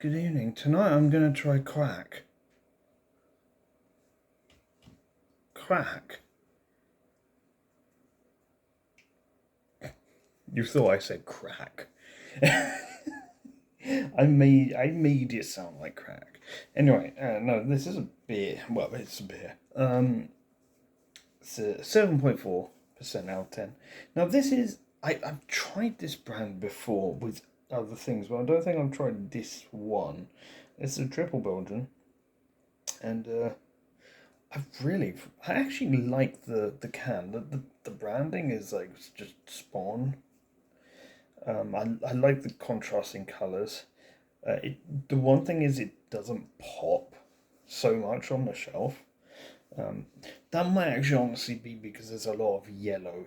Good evening. Tonight I'm going to try Kwak. Kwak? You thought I said crack. I made it sound like crack. Anyway, no, this is a beer. Well, it's a beer. It's a 7.4% out of 10. Now this is I've tried this brand before with other things, but I don't think I've tried this one. It's a triple Belgian, and I actually like the can. The branding is like just spawn. I like the contrasting colors. The one thing is it doesn't pop so much on the shelf. Um, that might actually honestly be because there's a lot of yellow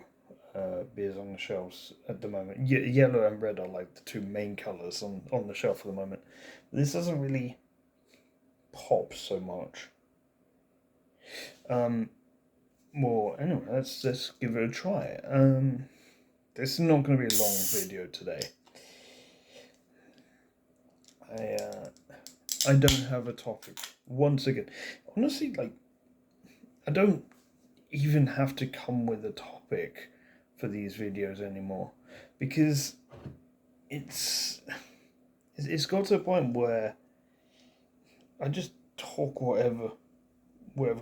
beers on the shelves at the moment. Yellow and red are like the two main colors on the shelf at the moment. This doesn't really pop so much. Um, well, anyway, let's give it a try. This is not going to be a long video today. I don't have a topic. Once again, honestly, like I don't even have to come with a topic for these videos anymore because it's it's got to a point where I just talk whatever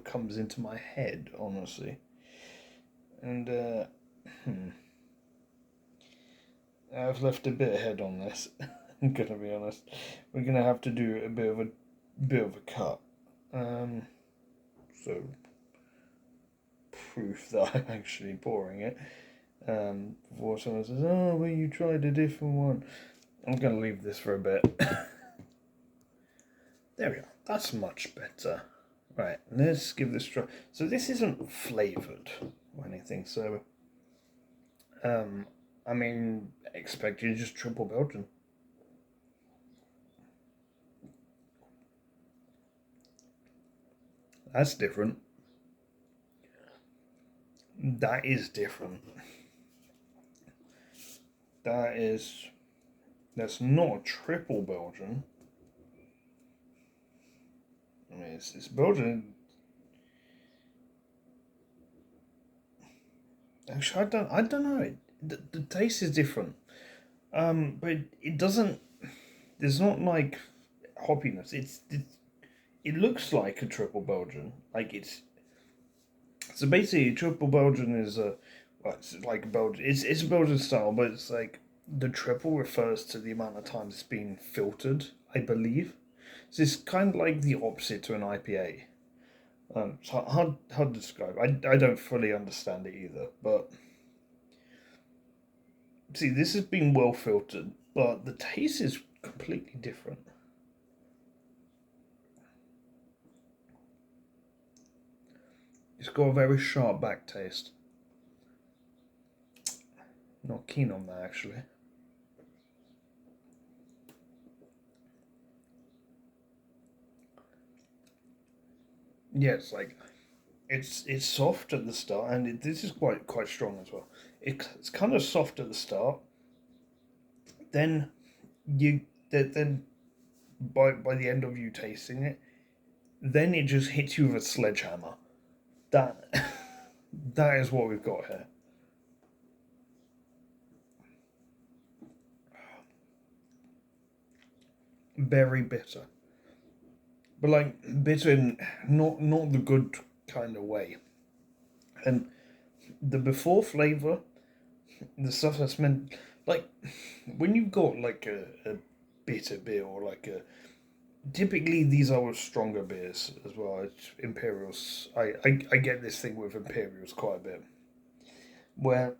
comes into my head, honestly, and I've left a bit ahead on this. I'm gonna be honest. We're gonna have to do a bit of a cut. So proof that I'm actually pouring it. Before someone says, "Oh, well, you tried a different one," I'm gonna leave this for a bit. There we go. That's much better. Right, let's give this a try. So this isn't flavored or anything. So, um, I mean, expect you just triple Belgian. That's different. That is different. That's not triple Belgian. I mean, it's Belgian. Actually, I don't know. The taste is different. But it doesn't. There's not like hoppiness. It looks like a triple Belgian. Like it's so basically triple Belgian is a well, it's like a Belgian. It's a Belgian style, but it's like the triple refers to the amount of times it's been filtered, I believe. So it's kind of like the opposite to an IPA. So hard to describe. I don't fully understand it either, but see, this has been well filtered, but the taste is completely different. It's got a very sharp back taste. Not keen on that actually. Yeah, it's soft at the start, and this is quite strong as well. It's kind of soft at the start. Then you then by the end of you tasting it, then it just hits you with a sledgehammer. That that is what we've got here. Very bitter, but like bitter in not the good kind of way. And the before flavor, the stuff that's meant like when you've got like a bitter beer or like a typically these are stronger beers as well. It's Imperials. I get this thing with Imperials quite a bit, where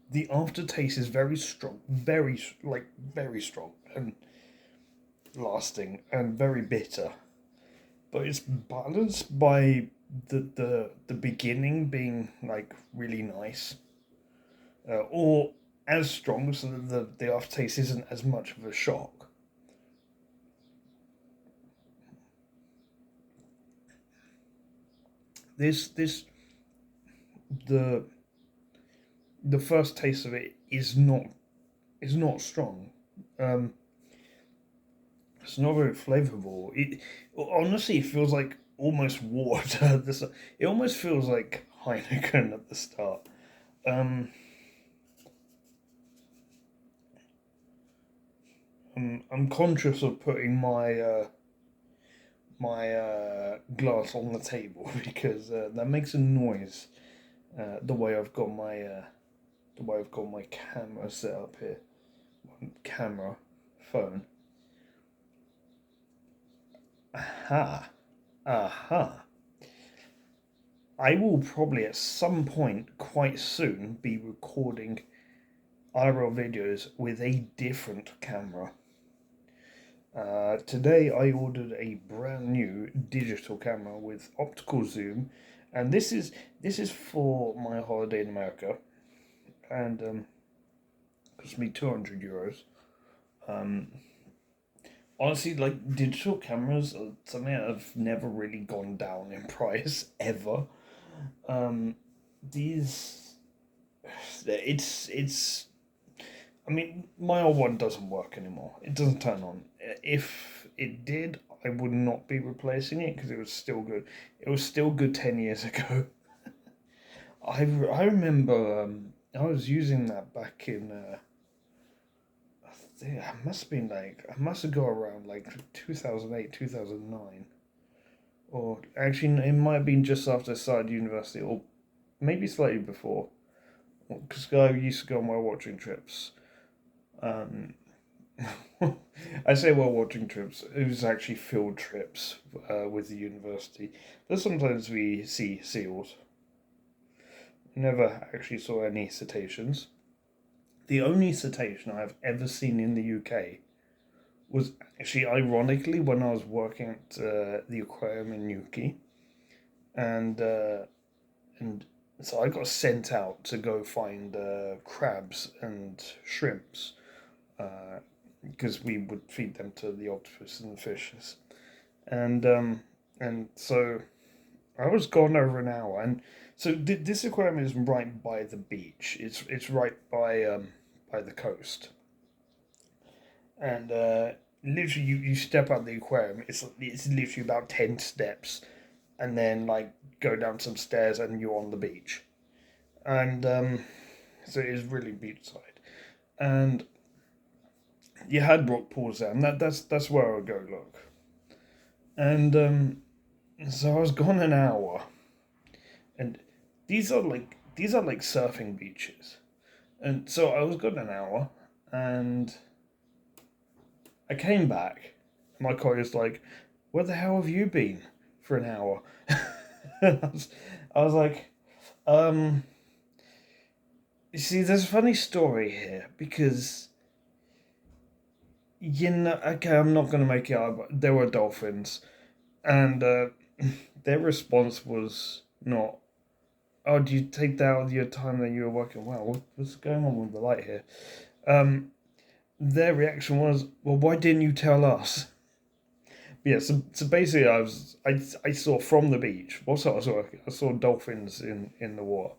the aftertaste is very strong, very strong and lasting and very bitter, but it's balanced by the beginning being like really nice, or as strong so that the aftertaste isn't as much of a shock. This the the first taste of it is not strong. Um, It's not very flavorful. It honestly, it feels like almost water. It almost feels like Heineken at the start. Um, I'm conscious of putting my glass on the table because that makes a noise. The way I've got my camera set up here, camera, phone. Aha, aha. I will probably at some point quite soon be recording IRL videos with a different camera. Today I ordered a brand new digital camera with optical zoom, and this is for my holiday in America, and cost me €200. Um, Honestly, like digital cameras are something that have never really gone down in price ever. Um, these, it's. I mean, my old one doesn't work anymore. It doesn't turn on. If it did, I would not be replacing it because it was still good. It was still good 10 years ago. I remember I was using that back in. I think I must have been like I must have got around like 2008, 2009, or actually it might have been just after I started university, or maybe slightly before. Because I used to go on my watching trips. Um, I say while watching trips, it was actually field trips with the university. But sometimes we see seals. Never actually saw any cetaceans. The only cetacean I've ever seen in the UK was actually, ironically, when I was working at the aquarium in Newquay, and and so I got sent out to go find crabs and shrimps because we would feed them to the octopus and the fishes, and so I was gone over an hour, and so this aquarium is right by the beach. It's right by the coast, and literally you step out the aquarium. It's literally about 10 steps, and then like go down some stairs, and you're on the beach, and so it is really beachside, and you had rock pools there, and that's where I would go look, and so I was gone an hour, and these are like surfing beaches, and so I was gone an hour, and I came back. My colleague's like, "Where the hell have you been for an hour?" I was like, um, you see, there's a funny story here because okay, I'm not gonna make it up, but there were dolphins, and their response was not, "Oh, do you take that out of your time that you were working?" Wow, what's going on with the light here? Um, their reaction was, "Well, why didn't you tell us?" But yeah, so basically, I saw from the beach. What's that? I saw dolphins in the water.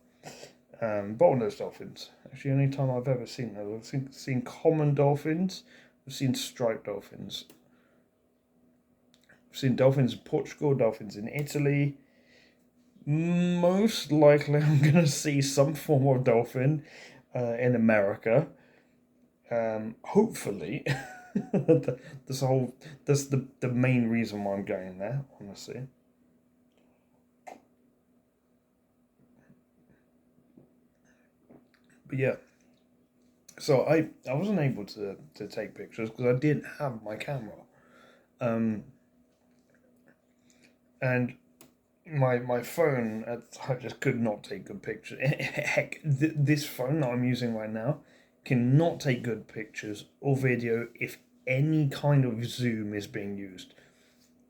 Bottlenose dolphins. Actually, the only time I've ever seen those. I've seen common dolphins. I've seen striped dolphins. I've seen dolphins in Portugal, dolphins in Italy. Most likely, I'm gonna see some form of dolphin in America. Hopefully, this whole that's the main reason why I'm going there. Honestly, but yeah. So I wasn't able to take pictures because I didn't have my camera. Um, and my phone, I just could not take good pictures. Heck, this phone that I'm using right now cannot take good pictures or video if any kind of zoom is being used.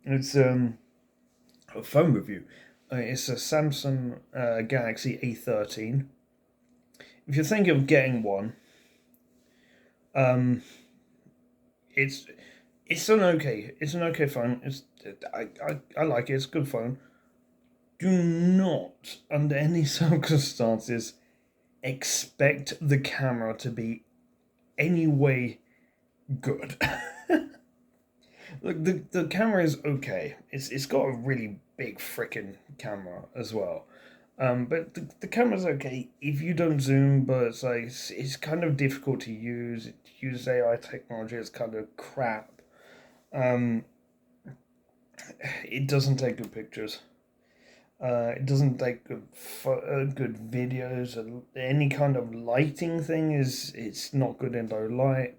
It's a phone review. It's a Samsung Galaxy A13. If you're thinking of getting one, um, it's it's an okay phone. I like it. It's a good phone. Do not, under any circumstances, expect the camera to be any way good. Look, the camera is okay. It's got a really big freaking camera as well. But the camera's okay if you don't zoom, but it's kind of difficult to use. It uses AI technology. It's kind of crap. Um, it doesn't take good pictures. It doesn't take good videos. Any kind of lighting thing it's not good in low light.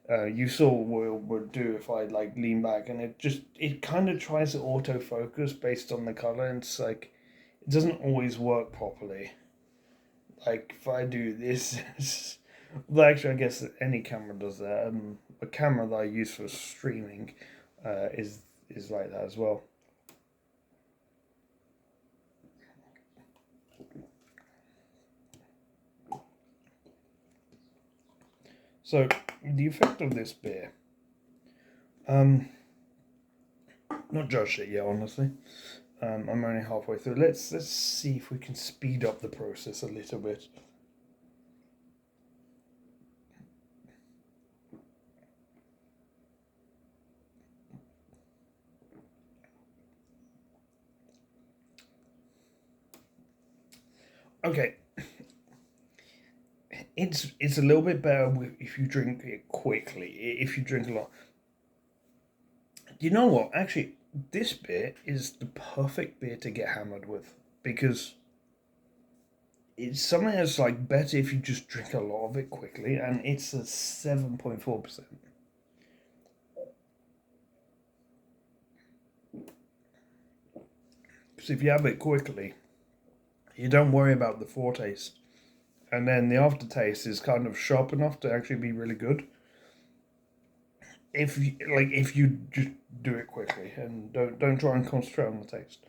You saw what it would do if I like lean back, and it kind of tries to autofocus based on the color, and it's like it doesn't always work properly. Like if I do this, well, actually, I guess any camera does that. A camera that I use for streaming is like that as well. So the effect of this beer, um, not judged it yet, honestly. I'm only halfway through. Let's see if we can speed up the process a little bit. Okay, it's a little bit better if you drink it quickly. If you drink a lot, you know what? Actually, this beer is the perfect beer to get hammered with because it's something that's like better if you just drink a lot of it quickly, and it's a 7.4%. So if you have it quickly, you don't worry about the foretaste, and then the aftertaste is kind of sharp enough to actually be really good. If you just do it quickly and don't try and concentrate on the taste.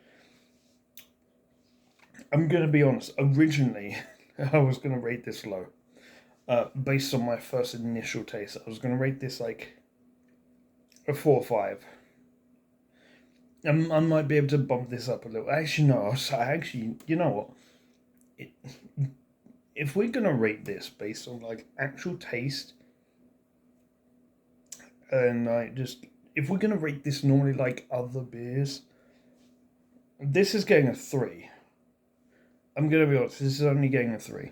I'm gonna be honest. Originally, I was gonna rate this low, based on my first initial taste. I was gonna rate this like a 4 or 5. I might be able to bump this up a little. Actually, no. Actually, you know what? It, if we're gonna rate this based on like actual taste, and like just if we're gonna rate this normally like other beers, this is getting a 3. I'm gonna be honest. This is only getting a 3.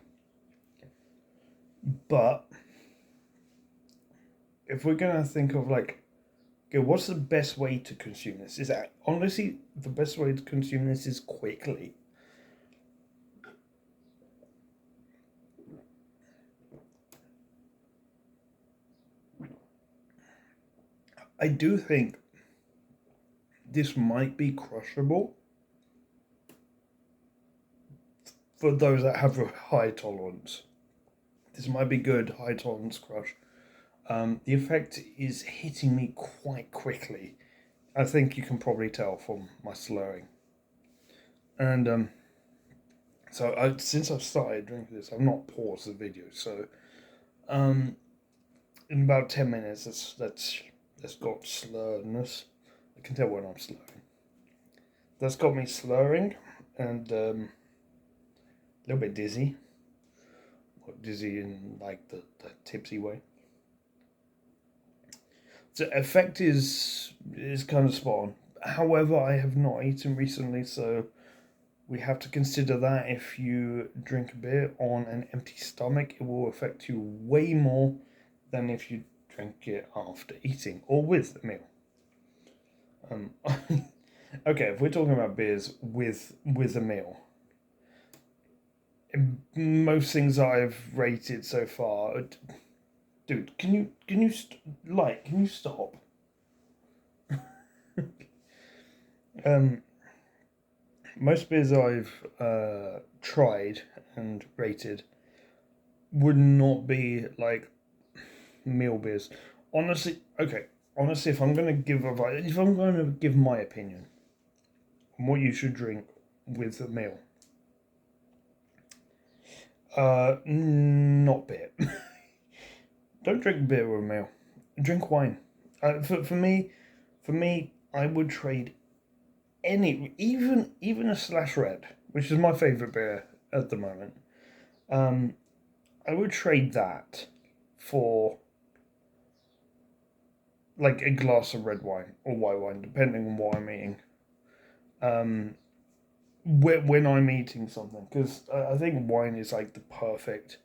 But if we're gonna think of like, okay, what's the best way to consume this? Is that honestly the best way to consume this is quickly. I do think this might be crushable for those that have a high tolerance. This might be good high tolerance crush. The effect is hitting me quite quickly. I think you can probably tell from my slurring. And since I've started drinking this, I've not paused the video. So um, in about 10 minutes, that's got slurredness. I can tell when I'm slurring. That's got me slurring and a little bit dizzy. Dizzy in like the tipsy way. The effect is kind of spot on. However, I have not eaten recently, so we have to consider that if you drink a beer on an empty stomach, it will affect you way more than if you drink it after eating or with a meal. Okay, if we're talking about beers with a meal, most things I've rated so far, dude, can you stop? Most beers I've tried and rated would not be like meal beers. Honestly, okay. Honestly, if I'm going to give my opinion on what you should drink with a meal, not beer. Don't drink beer with a meal. Drink wine. For me, I would trade even a Slash Red, which is my favorite beer at the moment. I would trade that for like a glass of red wine or white wine, depending on what I'm eating. Um, when I'm eating something, because I think wine is like the perfect,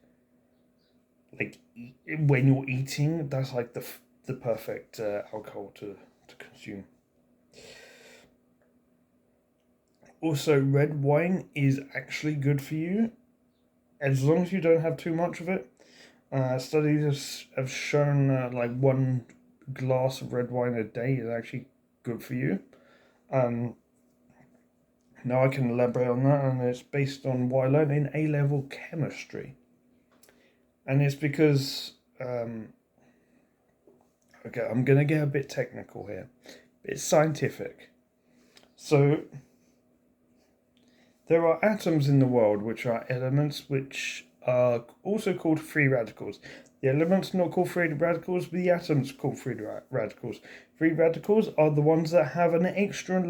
like when you're eating, that's like the perfect alcohol to consume. Also, red wine is actually good for you as long as you don't have too much of it. Studies have shown like one glass of red wine a day is actually good for you. Um, Now I can elaborate on that, and it's based on what I learned in A level chemistry. And it's because, okay, I'm going to get a bit technical here. It's scientific. So, there are atoms in the world which are elements which are also called free radicals. The elements not called free radicals, but the atoms called free radicals. Free radicals are the ones that have an extra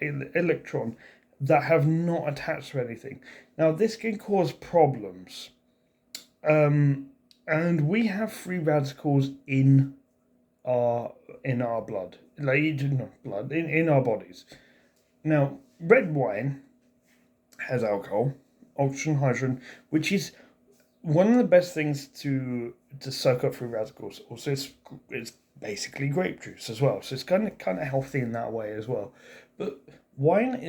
electron that have not attached to anything. Now, this can cause problems. And we have free radicals our in our blood, like not blood, in our bodies. Now, red wine has alcohol, oxygen, hydrogen, which is one of the best things to soak up free radicals. Also, it's basically grape juice as well, so it's kind of healthy in that way as well. But wine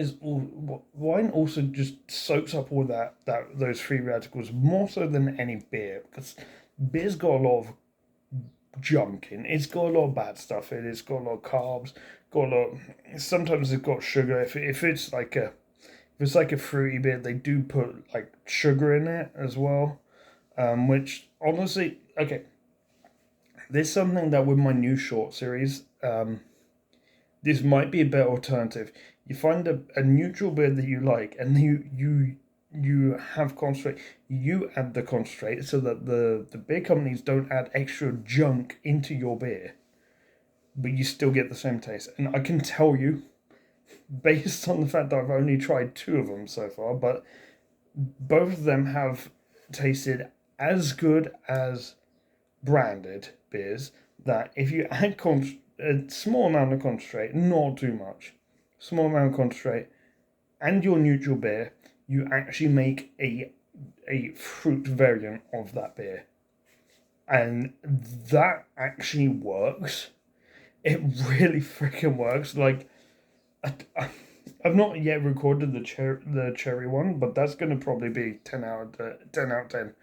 also just soaks up all that those free radicals more so than any beer, because beer's got a lot of junk in. It's got a lot of bad stuff in it. It's got a lot of carbs. Got a lot. Sometimes it's got sugar. If it's like a fruity beer, they do put like sugar in it as well. Which honestly, okay, there's something that with my new short series, this might be a better alternative. You find a neutral beer that you like, and you have concentrate. You add the concentrate so that the beer companies don't add extra junk into your beer, but you still get the same taste. And I can tell you, based on the fact that I've only tried two of them so far, but both of them have tasted as good as branded beers. That if you add a small amount of concentrate, not too much, small amount of concentrate, and your neutral beer, you actually make a fruit variant of that beer, and that actually works. It really freaking works. Like, I've not yet recorded the cherry one, but that's gonna probably be 10 out of 10.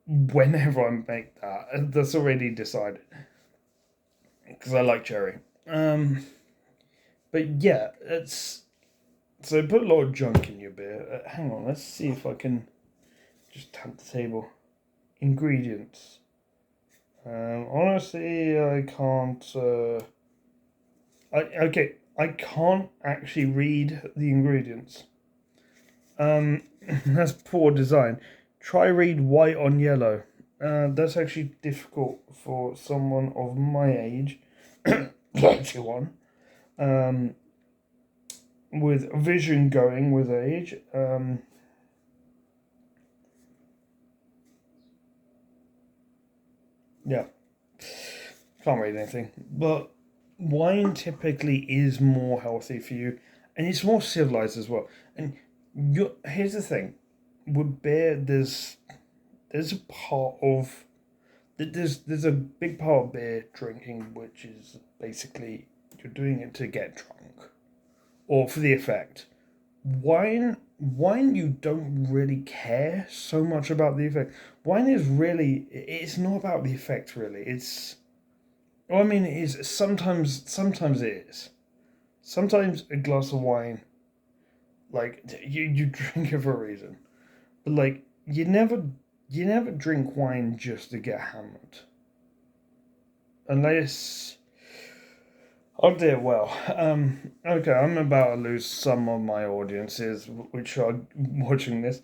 Whenever I make that, that's already decided because I like cherry. But yeah, it's so put a lot of junk in your beer. Hang on, let's see if I can just tap the table. Ingredients. Honestly, I can't. I can't actually read the ingredients. That's poor design. Try read white on yellow. That's actually difficult for someone of my age, 21. Um, with vision going with age. Yeah, can't read anything. But wine typically is more healthy for you, and it's more civilized as well. And here's the thing, with beer, there's a part of there's a big part of beer drinking which is basically you're doing it to get drunk or for the effect. Wine you don't really care so much about the effect. Wine is really it's not about the effect really. It's well, I mean it is sometimes it is. Sometimes a glass of wine like you drink it for a reason. But like you never drink wine just to get hammered. Unless oh dear, well, okay, I'm about to lose some of my audiences which are watching this.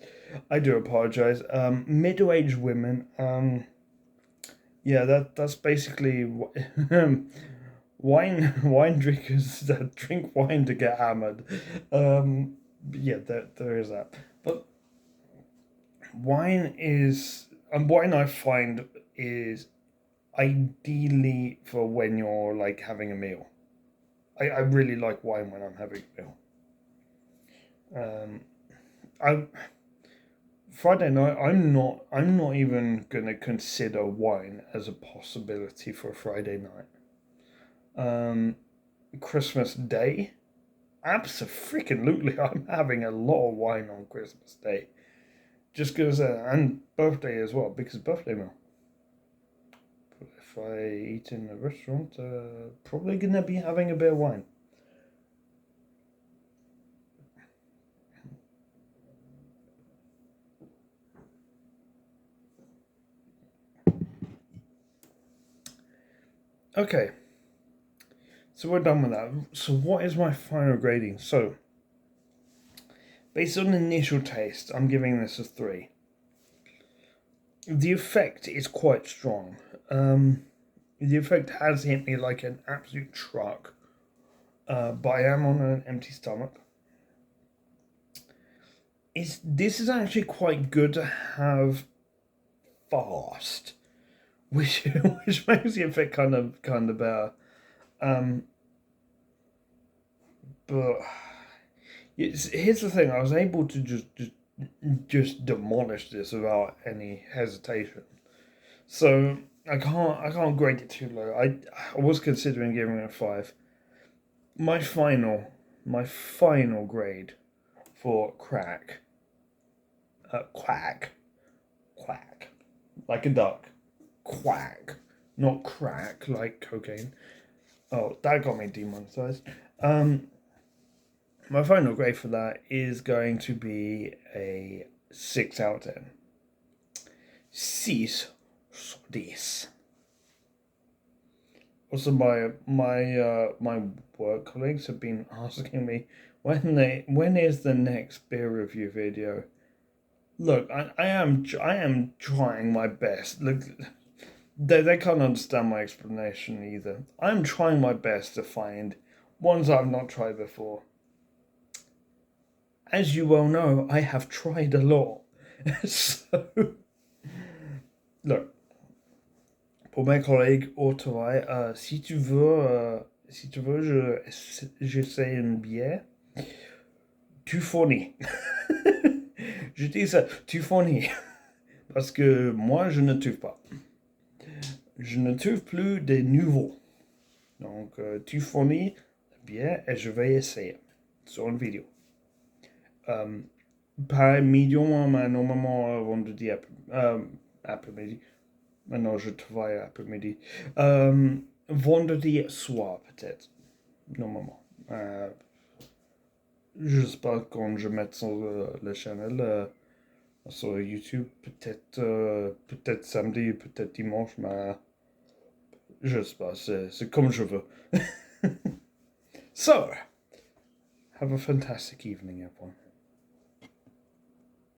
I do apologize. Middle-aged women. Yeah, that's basically wine drinkers that drink wine to get hammered. Yeah, there is that. But wine is, and wine I find is ideally for when you're like having a meal. I really like wine when I'm having a meal. I Friday night. I'm not even gonna consider wine as a possibility for a Friday night. Christmas Day. Absolutely, I'm having a lot of wine on Christmas Day. Just because, and birthday as well, because birthday meal. If I eat in a restaurant, probably gonna be having a bit of wine. Okay, so we're done with that. So what is my final grading? So, based on initial taste, I'm giving this a 3. The effect is quite strong. The effect has hit me like an absolute truck, but I am on an empty stomach. This is actually quite good to have fast, which makes the effect kind of better. But here's the thing: I was able to just demolish this without any hesitation. So I can't grade it too low. I was considering giving it a 5. My final grade for quack, like a duck, quack, not crack like cocaine. Oh, that got me demonetized. My final grade for that is going to be a 6 out of 10. 6 sur 10. Also, my work colleagues have been asking me when is the next beer review video. Look, I am trying my best. Look, they can't understand my explanation either. I'm trying my best to find ones I've not tried before. As you well know, I have tried a lot. So, look, pour mes collègues au travail, si tu veux, j'essaie une bière, tu fournis. Je dis ça, tu fournis. Parce que moi, je ne trouve pas. Je ne trouve plus des nouveaux. Donc, tu fournis bien et je vais essayer sur une vidéo. Pas million, mais normalement vendredi après-midi. Maintenant, je travaille après-midi. Vendredi soir, peut-être. Normalement. Je sais pas quand je mets sur le channel. Sur YouTube, peut-être samedi, peut-être dimanche, mais je sais pas, c'est comme je veux. So, have a fantastic evening, everyone.